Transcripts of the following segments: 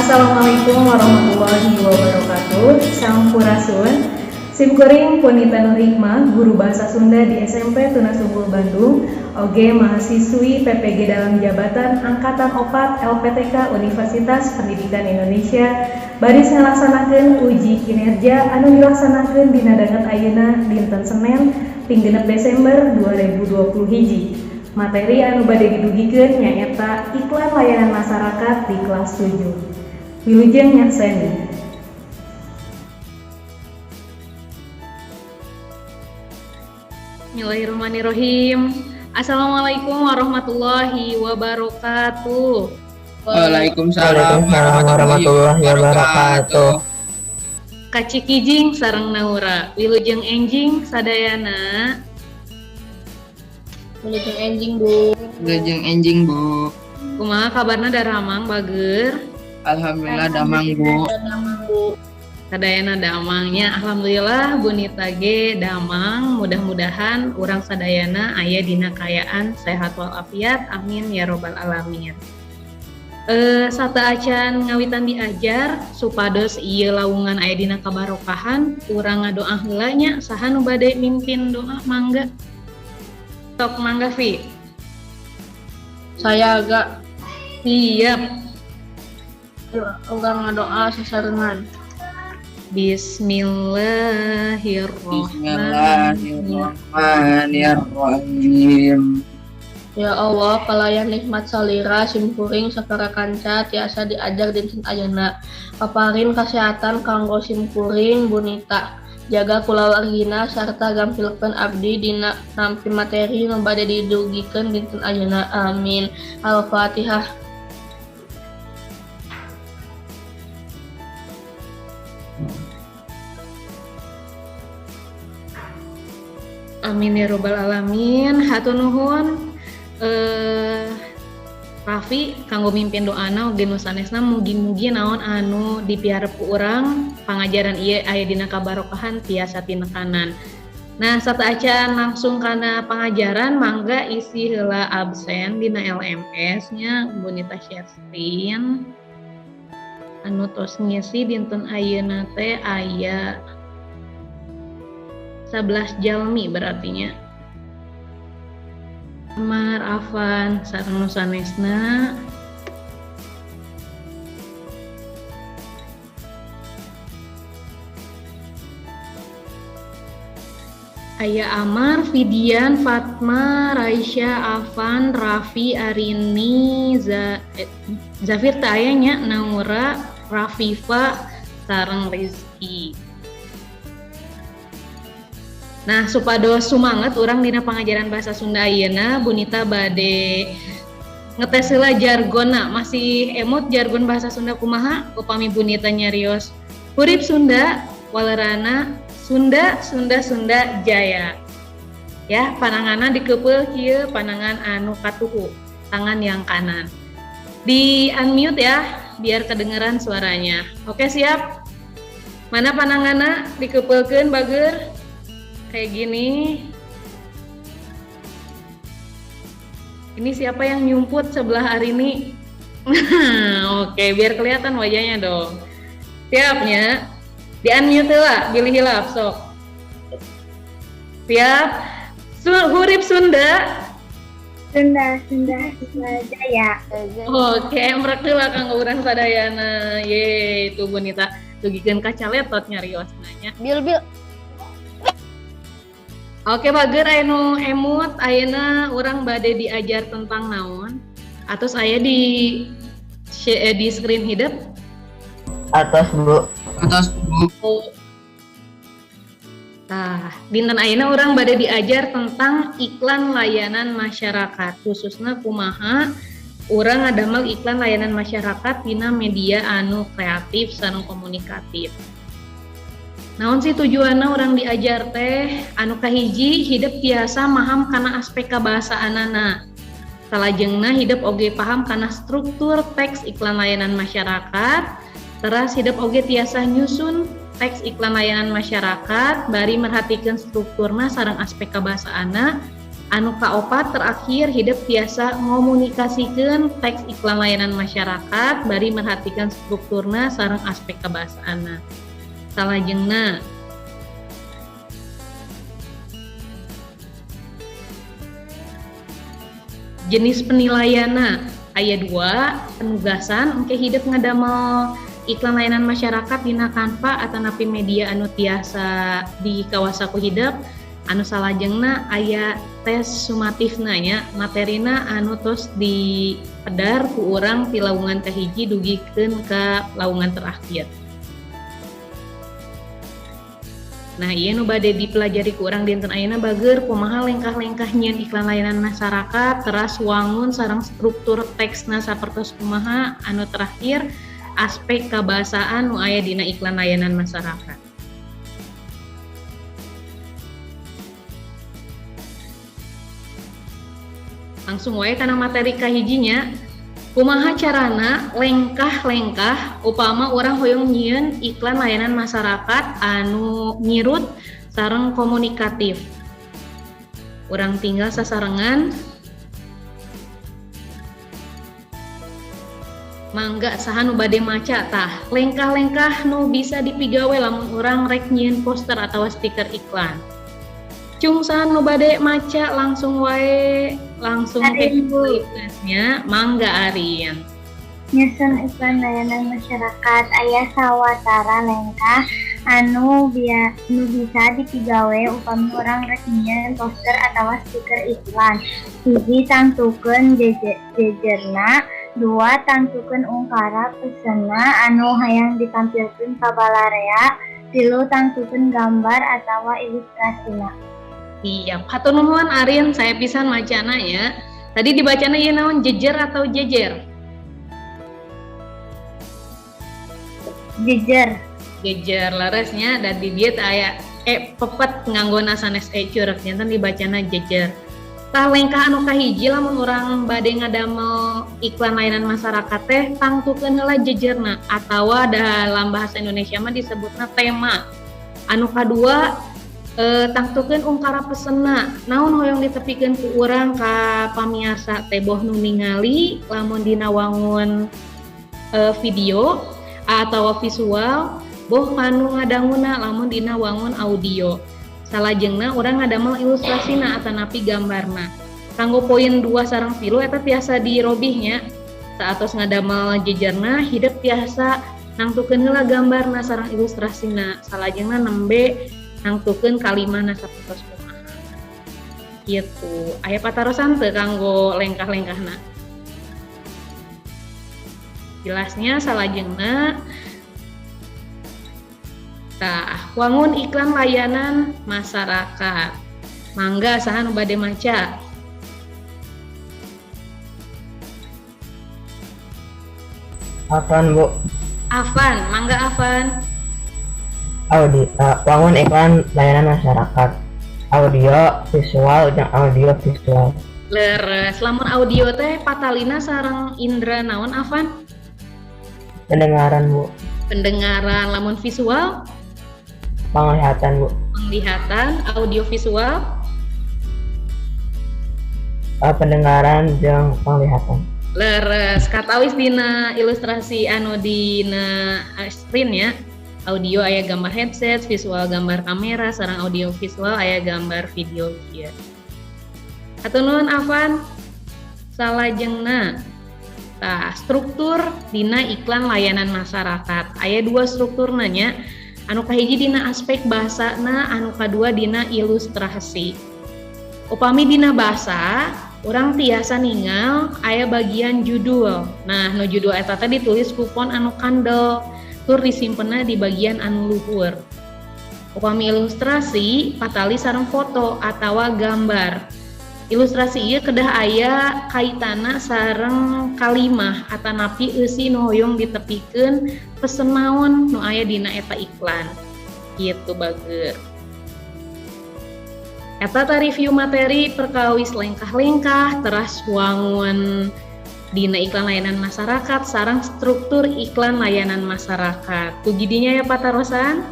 Assalamualaikum warahmatullahi wabarakatuh. Sampurasun. Simkuring Punita Nur Hikmah, guru bahasa Sunda di SMP Tunasunggul Bandung, oge mahasiswi PPG dalam jabatan Angkatan 4 LPTK Universitas Pendidikan Indonesia, baris ngalaksanakeun uji kinerja anu dilaksanakeun dina danget ayeuna dinten Senen ping genep Desember 2020 hiji. Materi anu bade didugikeun nyaeta iklan layanan masyarakat di kelas 7. Wilujeng nyakseni. Bismillahirrahmanirrahim. Assalamualaikum warahmatullahi wabarakatuh. Waalaikumsalam warahmatullahi wabarakatuh. Kacikijing sareng naura, wilujeng enjing sadayana. Wilujeng enjing bu. Wilujeng enjing bu. Kumaha kabarna daramang bager? Alhamdulillah damang bu. Sadayana damangnya, alhamdulillah Bunita ge damang. Mudah-mudahan urang sadayana aya dina kayaan sehat walafiat, amin ya robbal alamin. Sata acan ngawitan diajar supados ieu lawungan aya dina kabarokahan, urang ngadoa heula nya. Saha nu bade mimpin doa mangga? Tok mangga Vi. Saya agak Siap. enggak ngadoa sesarengan. Bismillahirrahmanirrahim. Ya Allah, pelayan nikmat salira simkuring sakara kanca tiasa diajar dinten ayeuna. Paparin kesehatan kanggo simkuring Bunita. Jaga kulawargina sarta gampilkeun abdi dina nampi materi nu bade didugikeun dinten ayeuna. Amin. Al-Fatihah. Amin ya robbal alamin. Hatur nuhun Raffi kanggo mimpin doana oge nu sanesna mugi-mugi naon anu dipiharep ku urang pangajaran ieu aya dina kabarokahan tiasa tinekanan. Nah, sataacan langsung kana pangajaran mangga isi heula absen dina LMS nya Bunita Sherstrin. Anu tos ngisi dinten ayeuna teh aya 11 jalmi berartinya. Amar Afan sareng nu sanesna. Aya Amar, Fidian, Fatma, Raisya, Afan, Raffi, Arini, Zafir teh aya nya, Naura, Rafifa sareng Rizki. Nah, supados sumanget urang dina pangajaran bahasa Sunda ayeuna, Bunita bade ngetes heula jargonna. Masih emot jargon bahasa Sunda kumaha? Upami Bunita nyarios hurip Sunda walerana Sunda Jaya. Ya, pananganna dikeupeuh kieu panangan anu katuhu, tangan yang kanan. Di unmute ya, biar kedengeran suaranya. Oke, siap? Mana pananganna dikeupeukeun bager? Kayak gini. Ini siapa yang nyumput sebelah Arini? Oke, biar kelihatan wajahnya dong. Siapnya? Di unmute lah, pilih hilap sok. Siap? Hurip Sunda Jaya. Oke, emrek heula kanggo urang sadayana. Ye, itu Bunita dugikeun kaca letot nyarios nanya. Bil. Oke, bager anu emut ayeuna urang bade diajar tentang naon? Atos aya di screen hidup? Atas bu. Nah, dinten ayeuna urang bade diajar tentang iklan layanan masyarakat, khususnya kumaha urang ngadamel iklan layanan masyarakat dina media anu kreatif sareng komunikatif. Naon sih tujuanna urang diajar teh? Anu kahiji hidup tiasa maham kana aspek kabahasaanana. Salajengna hidup oge paham kana struktur teks iklan layanan masyarakat. Teras hidup oge tiasa nyusun teks iklan layanan masyarakat, bari merhatikeun strukturna sareng aspek kabahasaanna. Anu kaopat terakhir hidup biasa ngomunikasikeun teks iklan layanan masyarakat bari merhatikan strukturna sareng aspek kebahasaanna. Salajengna jenis penilaianna aya 2 penugasan engke hidup ngadamel iklan layanan masyarakat dina Canva atau napi media anu tiasa di kawasaku hidup. Anu salajengna aya tes sumatifna nya materina anu tos dipedar ku urang ti lawungan kahiji dugikeun ka lawungan terakhir. Nah, ieu nu bade dipelajari ku urang dinten ayeuna bageur kumaha lengkah-lengkah nyieun iklan layanan masyarakat, teras wangun sareng struktur teksna sapertos kumaha, anu terakhir aspek kabahasaan nu aya dina iklan layanan masyarakat. Langsung wae kana materi kahijinya. Kumaha carana lengkah-lengkah upama orang hoyong nyieun iklan layanan masyarakat anu nyirut sareng komunikatif. Urang tinggal sasarengan. Mangga saha nu bade maca tah. Lengkah-lengkah nu bisa dipigawe lamun urang rek nyieun poster atawa stiker iklan. Cung saha nu bade maca langsung wae kelasnya. Mangga Aryan. Nyusun iklan layanan masyarakat aya sawatara lengkah anu bisa dipigawe upami urang rek nyieun poster atawa stiker iklan. 1. Tangtukeun jejerna. 2. Tangtukeun ungkara pesenna anu hayang ditampilkeun ka balarea. 3. Tangtukeun gambar atawa ilustrasina. Iya, hatur nuhun Aryan, saya pisan macana ya. Tadi dibacana ieu naon, jejer atau jejer? Jejer. Jejer leresnya dan di dieu aya pepet nganggona sanes curug nyantan dibacana jejer. Tah lengkah anu kahiji lamun urang bade ngadamel iklan layanan masyarakat teh tangtukeun heula jejerna atawa dalam bahasa Indonesia mah disebutna tema. Anu kadua tangtukeun ungkara pesenna. Naon hoyong ditepikeun ku urang ka pamiarsa teh boh nu ningali lamun dina wangun video atawa visual, boh kanu ngadanguna lamun dina wangun audio. Salajengna urang ngadamel ilustrasina atanapi gambarna. Kanggo poin 2 sareng 3 eta tiasa dirobihnya. Saatos ngadamel jejerna hidup tiasa nangtukeun heula gambarna sareng ilustrasina. Salajengna nembe nangtukeun kalimahna sapertos kumaha. Kitu. Aya patarosan teu kanggo lengkah-lengkahna. Jelasnya salajengna tah wangun iklan layanan masyarakat. Mangga saha nu bade maca? Afan, Bu. Afan, mangga Afan. Wangun iklan layanan masyarakat. Audio visual dan audio visual. Leres, lamun audio teh patalina sareng indra naon Afan? Pendengaran, Bu. Pendengaran, lamun visual? Penglihatan, Bu. Penglihatan, audio visual? Pendengaran jeung penglihatan. Leres, katawis dina ilustrasi anu dina screen ya. Audio aya gambar headset, visual gambar kamera, sareng audio visual aya gambar video kieu. Hatur nuhun Afan. Salajengna tah struktur dina iklan layanan masyarakat. Aya 2 strukturna nya. Anu kahiji dina aspek bahasana, anu kadua dina ilustrasi. Upami dina bahasa, urang tiasa ningal aya bagian judul. Nah, nu judul eta teh ditulis ku font anu kandel. Tur disimpenna di bagian anu luhur. Upami ilustrasi patali sareng foto atawa gambar. Ilustrasi ieu kedah aya kaitana sareng kalimah atanapi eusi nu hoyong ditepikeun pesen naon nu aya dina eta iklan. Kitu bageur. Eta ta review materi perkawis lengkah-lengkah teras wangun dina iklan layanan masyarakat sareng struktur iklan layanan masyarakat. Tugidinya ya patarosan.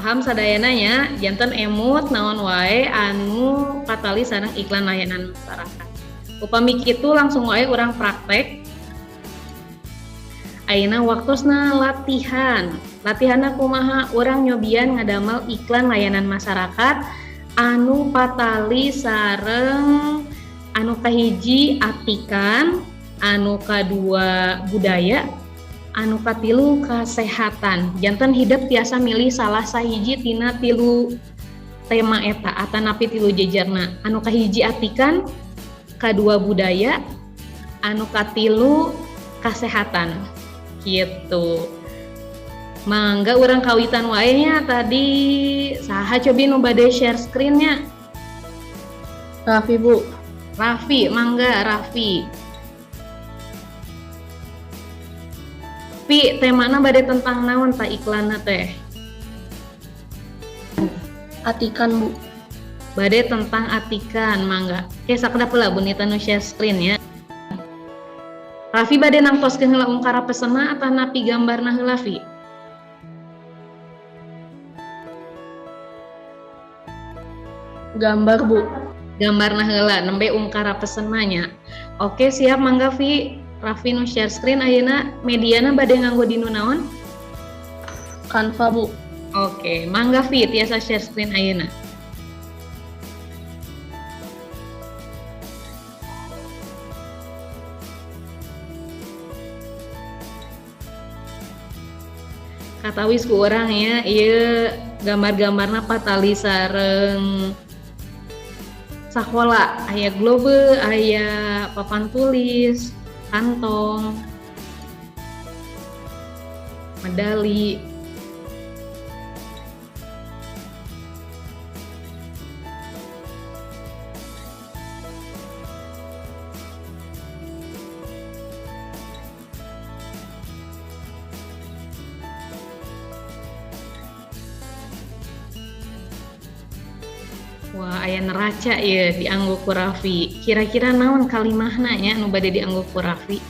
paham sadayana nya janten emut naon wae anu patali sareng iklan layanan masyarakat. Upami kitu langsung wae urang praktek. Ayeuna waktosna latihan. Latihanna kumaha? Urang nyobian ngadamel iklan layanan masyarakat anu patali sareng anu kahiji atikan, anu kadua budaya, anu katilu kesehatan. Janten hidup tiasa milih salah sahiji tina tilu tema eta atanapi tilu jejarna. Anu kahiji atikan, kadua budaya, anu katilu kesehatan. Gitu. Mangga urang kawitan wae nya tadi saha cobi nu bade share screen-nya. Raffi, Bu. Raffi, mangga Raffi. Pi, temana bade tentang naon ta iklanna teh? Atikan, Bu. Bade tentang atikan, mangga. Oke, sakedap heula bunita nu share screen ya. Raffi bade nangtoskeun heula ungkara pesena atau napi gambarna heula, Fi? Gambar, Bu. Gambarna heula nembe ungkara pesenanya. Oke, siap mangga Vi. Raffi nu share screen ayeuna mediana bade nganggo dinu naon? Canva, Bu. Oke, mangga Vi tiasa share screen ayeuna. Katawis ku urang ya, ieu gambar-gambarna patali sareng sakola, aya globe, aya papan tulis, kantong, medali. Wah, aya neraca ya dianggo ku Raffi. Kira-kira naon kalimahna nya anu bade dianggo ku Raffi?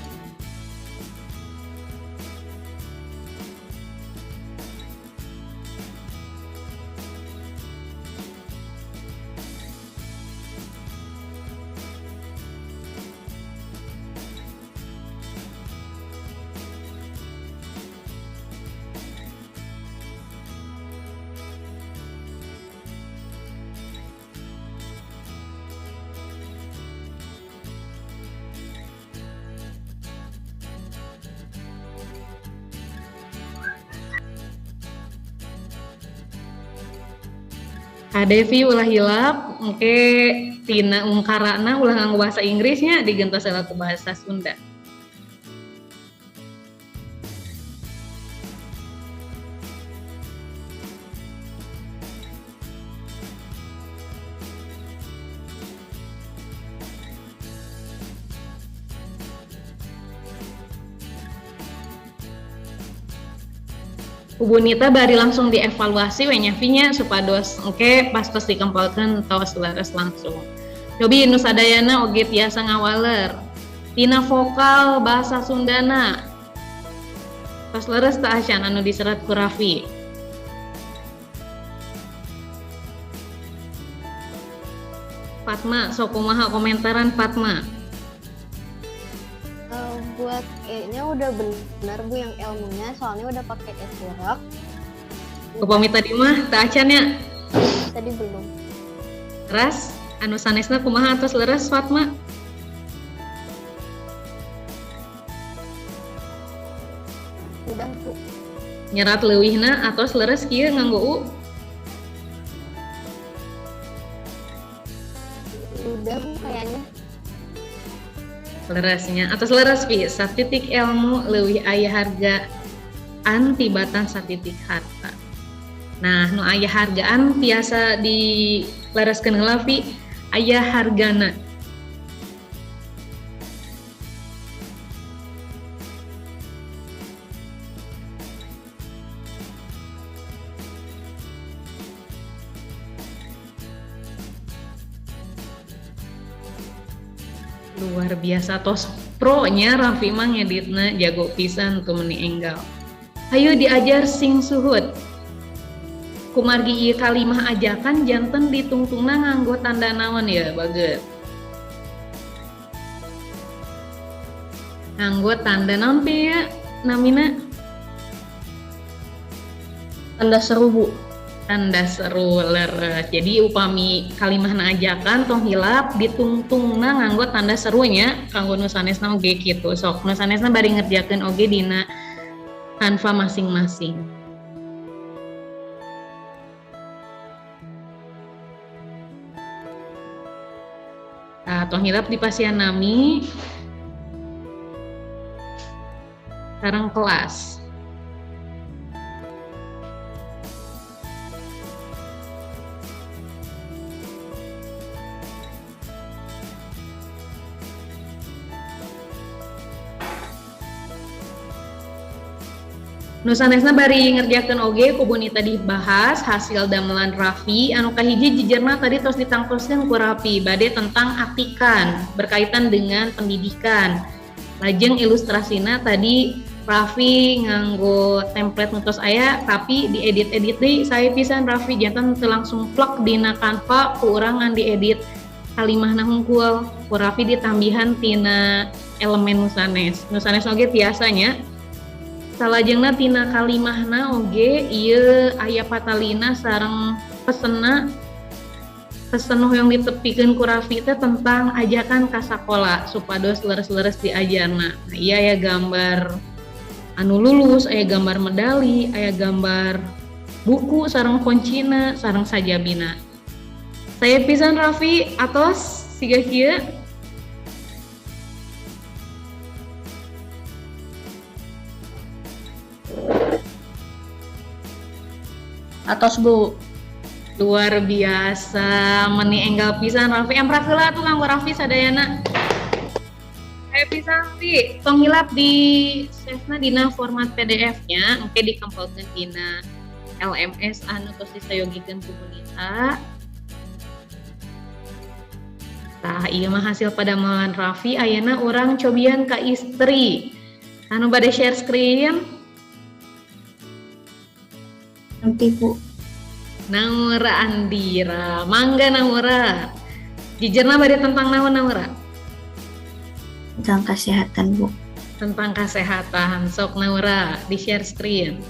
Devi ulah hilap, oke tina ungkarana ulah nganggo bahasa Inggrisnya digentos heula ku bahasa Sunda. Bunita bari langsung dievaluasi we nya nya supados oke pastos dikempalkeun tos leres langsung. Cobi nu sadayana oge tiasa ngawaler. Tina vokal bahasa Sundana. Tos leres teu acan anu diserat ku Raffi. Fatma, sok kumaha komentaran Fatma? Buat E-nya udah benar Bu yang ilmunya, soalnya udah pakai e-surak. Upami tadi mah teu acan nya. Tadi belum. Ras anu sanesna kumaha atos leres Fatma? Udah Bu. Nyerat leuwihna atos leres kieu nganggo U? Udah Bu kayaknya. Leresnya atas leres pi satitik ilmu leuwih aya harga tibatan satitik harta. Nah nu aya hargaan biasa dilereskeun heula pi aya hargana. Luar biasa tos pro nya Raffi mah ngeditna jago pisan tuh meni enggal. Hayu diajar sing suhud. kumargi ieu kalimah ajakan janten ditungtungna nganggo tanda naon ya baget. Nganggo tanda naon pi ya namina? Tanda seru, Bu. Tanda seru leres. Jadi upami kalimahna ajakan tong hilap ditungtungna nganggo tanda serunya kanggo nu sanesna oge kitu. Sok nu sanesna bari ngerjakeun oge dina Canva masing-masing. Nah, tong hilap di pasian nami sekarang kelas. Nu sanesna bari ngerjakeun oge ku Bunita dibahas hasil damelan Raffi anu kahiji jijerna tadi tos ditangtoskeun ku Raffi bade tentang aktikan berkaitan dengan pendidikan. Lajeng ilustrasina tadi Raffi nganggo template nu tos aya tapi diedit-edit deui sae pisan Raffi janten teu langsung plek dina Canva ku urang ngan diedit kalimahna hungkul ku Raffi ditambihan tina elemen nu sanes. Nu sanes oge tiasanya salajengna tina kalimahna oge ieu aya patalina sareng pesen yang ditepikeun ku Raffi teh tentang ajakan ka sakola supados leres-leres diajarna. Nah, iya aya gambar anu lulus, aya gambar medali, aya gambar buku sareng kuncina sareng sajabina. Saya pisan Raffi atos siga kieu. Atos, Bu. Luar biasa, meni enggal pisan Raffi. Emprak heula tuh kanggo Raffi sadayana. Aya pisan Raffi, tong hilap di save-na dina format PDF-nya, engke dikempelkeun dina LMS anu tos disayogikeun ku Bunita. Tah ieu mah hasil padamelan Raffi, ayeuna urang cobian ka istri. Anu bade share screen? Nanti, Bu. Naura Andira, mangga Naura. Jijerna bari tentang naon Naura? Tentang kesehatan, Bu. Tentang kesehatan. Sok Naura di share screen.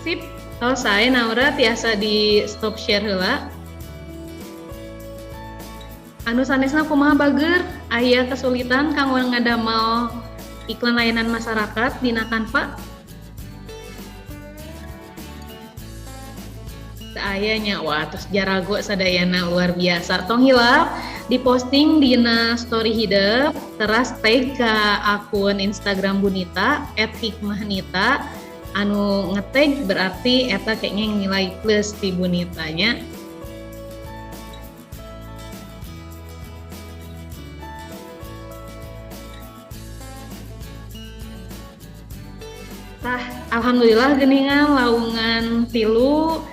Sip. Kalau saya Naura tiasa di stop share heula. Anu sanesna kumaha bager? Aya kesulitan kanggo ngadamel iklan layanan masyarakat dina Canva? Ayahnya, wah terus jarago sadayana luar biasa. Tong hilap diposting dina story hidup, teras tag ke akun Instagram Bunita @hikmahnita. Anu ngetag berarti eta kayaknya nilai plus di Bunitanya. Tah, alhamdulillah geuningan laungan tilu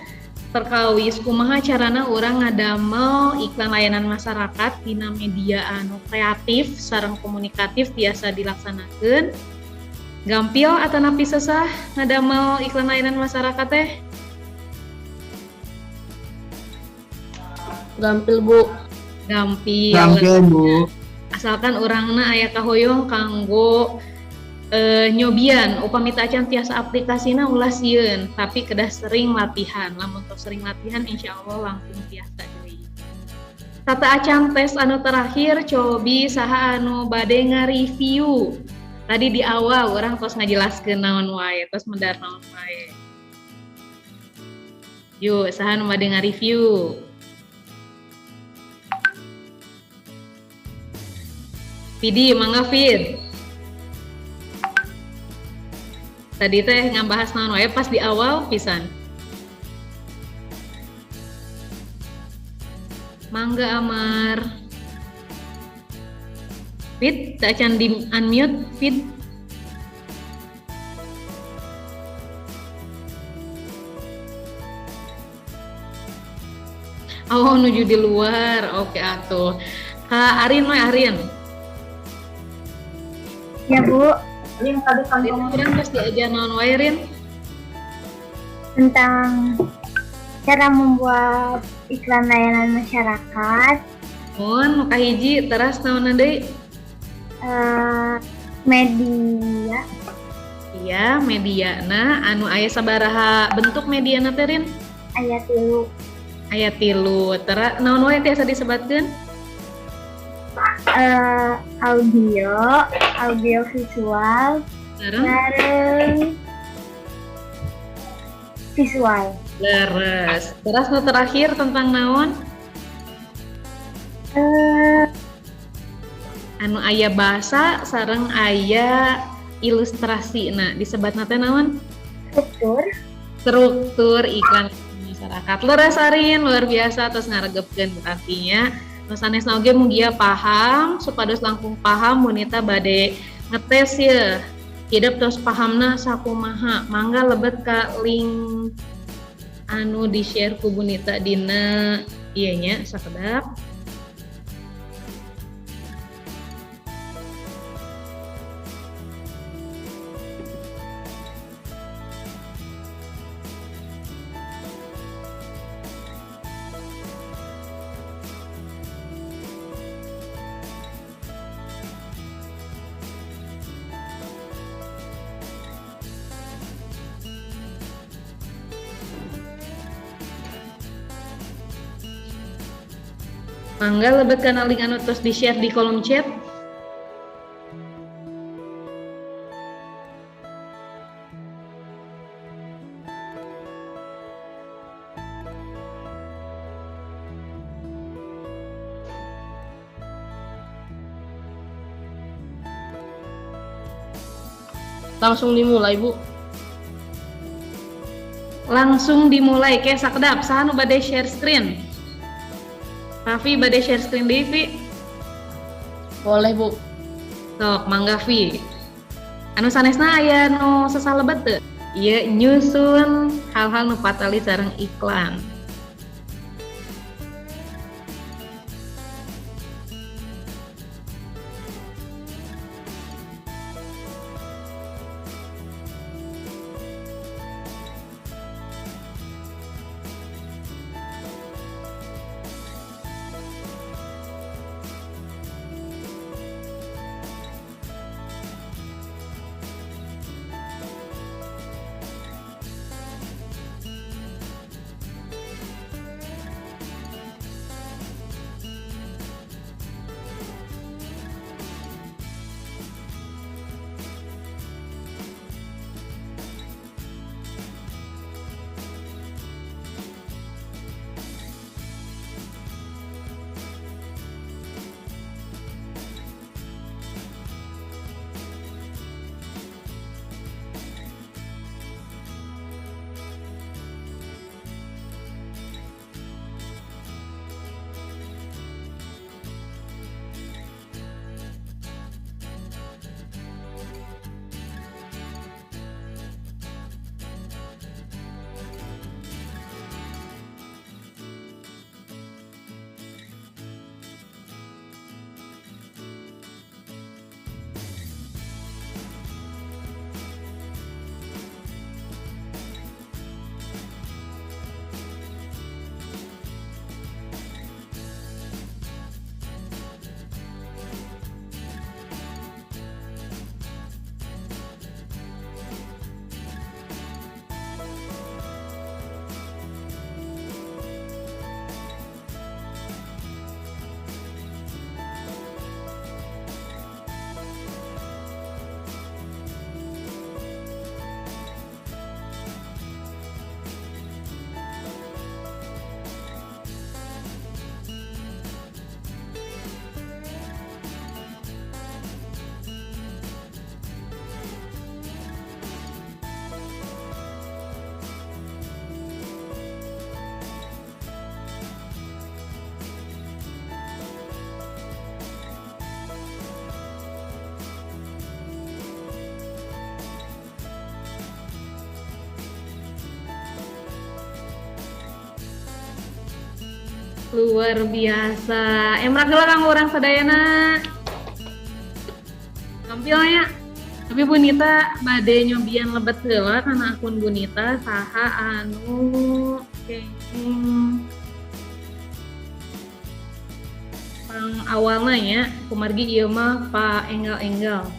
perkawis kumaha carana urang ngadamel iklan layanan masyarakat dina media anu kreatif sareng komunikatif biasa dilaksanakeun. Gampil atau napi sesah ngadamel iklan layanan masyarakat teh? Gampil, Bu. Gampil. Bu. Asalkan urangna aya kahoyong kanggo nyobian upami acan tiasa aplikasina ulah sieun tapi kedah sering latihan. Lamun tos sering latihan insyaallah langsung tiasa deui. Tata acan tes anu terakhir cobi saha anu bade nga-review. Tadi di awal orang tos ngajelaskeun naon wae, tos medar naon wae. Yuk, saha anu bade nga-review. Vidi, mangga Vid. Tadi teh ngabahas naon wae pas di awal pisan. Mangga Amar. Fit, tak can di unmute, Fit. Oh, nuju di luar. Oke atuh. Kak Arin we Arin. Ya Bu, Arin terus diajar naon wae Rin? tentang cara membuat iklan layanan masyarakat, Mun kahiji teras naon deui? media, Iya, mediana anu aya sabaraha bentuk mediana teh Rin? ayat tilu, Aya 3. Tara naon wae tiasa disebatkeun? audio visual, Sareng bareng visual. leres. Teras nu terakhir tentang naon? Anu aya bahasa sareng aya ilustrasi. Nah, disebatna teh naon? Struktur iklan masyarakat. Leres Arin, luar biasa terus ngaregepkeun artinya. Nu sanesna oge mugia paham, supados langkung paham Bunita bade ngetes ya. Hidup terus pahamna sakumaha. Mangga lebet ka link anu di-share ku Bunita dina ieu nya sakedap. Mangga lebet kana link anu terus di-share di kolom chat. Langsung dimulai, Bu. Langsung dimulai ke sakedap. Saha nu bade share screen? Raffi bade share screen deui, Vi? Boleh, Bu. Sok, mangga Vi. Anu sanesna aya nu sasalebet teu? Ieu nyusun hal-hal nu patali sareng iklan. luar biasa. Emrak heula kanggo urang sadayana. Tampilnya. Tapi Bunita bade nyobian lebet heula kana akun Bunita saha anu kenging pang awalna ya kumargi ieu mah Pa Enggal-enggal.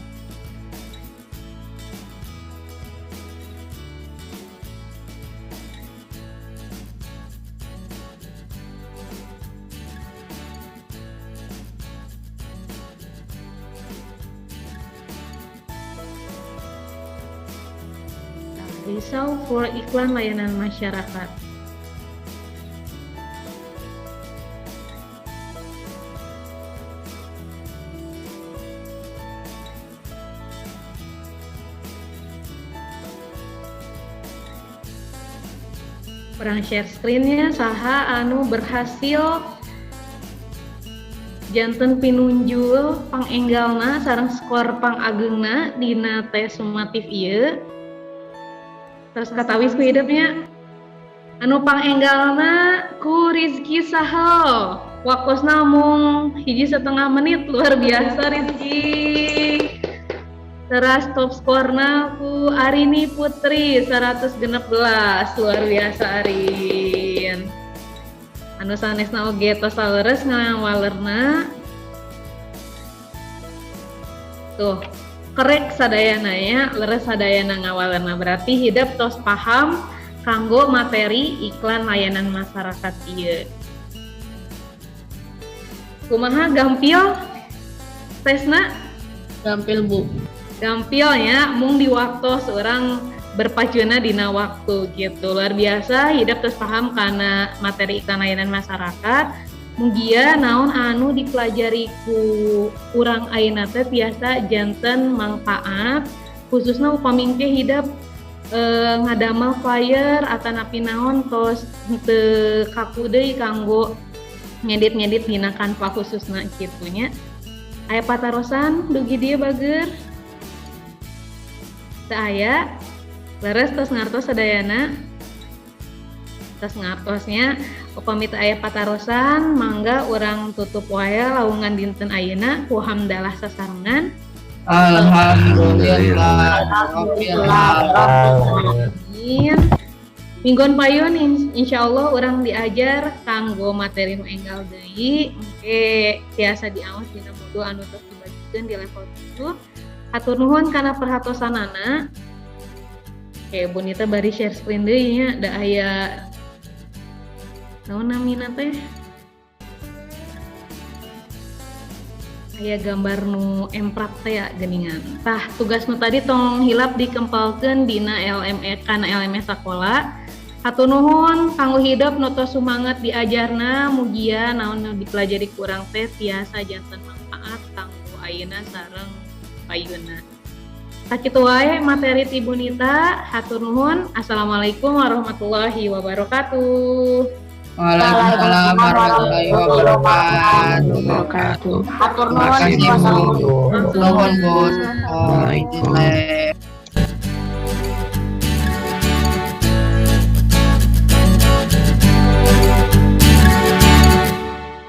Risau for iklan layanan masyarakat. Perang share screen-nya saha anu berhasil janten pinunjul pangenggalna sareng skor pangageungna dina tes sumatif ieu. Terus katawis ku hidupnya anu pangenggalna ku Rizky Sahal wakosna mung 1,5 menit, luar biasa Rizky. Teras top skorna ku Arini Putri 116, luar biasa Arin. Anu sanesna oge tos saleres ngawalerna tuh kerek sadayana ya, leres sadayana ngawalerna, berarti hidup tos paham kanggo materi iklan layanan masyarakat ieu. Kumaha gampil tesna? Gampil Bu. Gampilnya mung di waktu seorang berpacuana dina waktu gitu, luar biasa hidup tos paham karena materi iklan layanan masyarakat. Mugia naon anu dipelajari ku urang ayeuna teh biasa janten manfaat khususna upami engke hidup ngadamel flyer atanapi naon tos teu kaku deui kanggo ngedit-ngedit dina Canva khususna kitu nya. Aya patarosan dugi dieu bager? Teu aya. Leres tos ngartos sadayana. Tos ngartosnya upami teu aya patarosan mangga urang tutup wae laungan dinten ayeuna ku hamdalah sasarengan. Alhamdulillah. Amin. Minggon payun insyaallah urang diajar kanggo materi nu enggal deui engke tiasa diaos dina modul anu tos dibagikeun di level 7. Hatur nuhun kana perhatosanana. Oke, Bunita bari share screen deui nya, da aya naon namina teh? Aya gambar nu emprak teh ya geuningan. Tah, tugas nu tadi tong hilap dikempalkeun dina LME kana LMS sakola. Hatur nuhun kanggo hidup nu tos sumanget diajarna mugia naon nu dipelajari kurang teh tiasa janten manfaat kanggo ayeuna sareng payuna. Sakitu wae materi ti Bunita, hatur nuhun. Assalamualaikum warahmatullahi wabarakatuh. Waalaikumsalam warahmatullahi wabarakatuh. Wabarakatuh. Terima kasih Bu. Nuhun Bu. Oh, izin